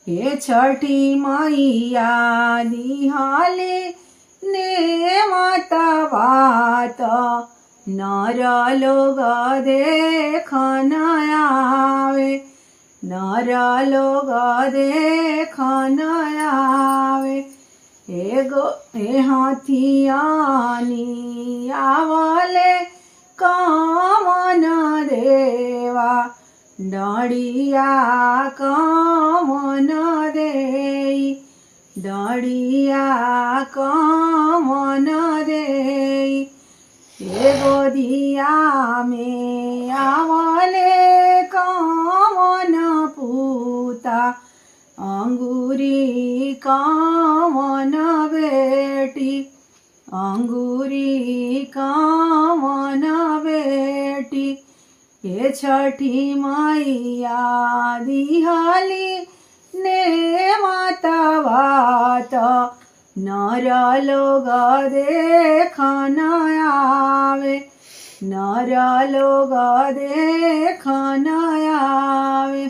हे छठी मैया दिहाले ने माता बात नर लोग देखन आवे नर लोग देखन आवे हे हाथियानी आवले कामन देवा डड़िया कामन देई डड़िया कामन देई हे गोदिया में आवले कामन पूता अंगूरी कामन बेटी अंगूरी कामन बेटी हे छठी मैया दिहाली ने माता बात नर लोग देखन आवे नर लोग देखन आवे।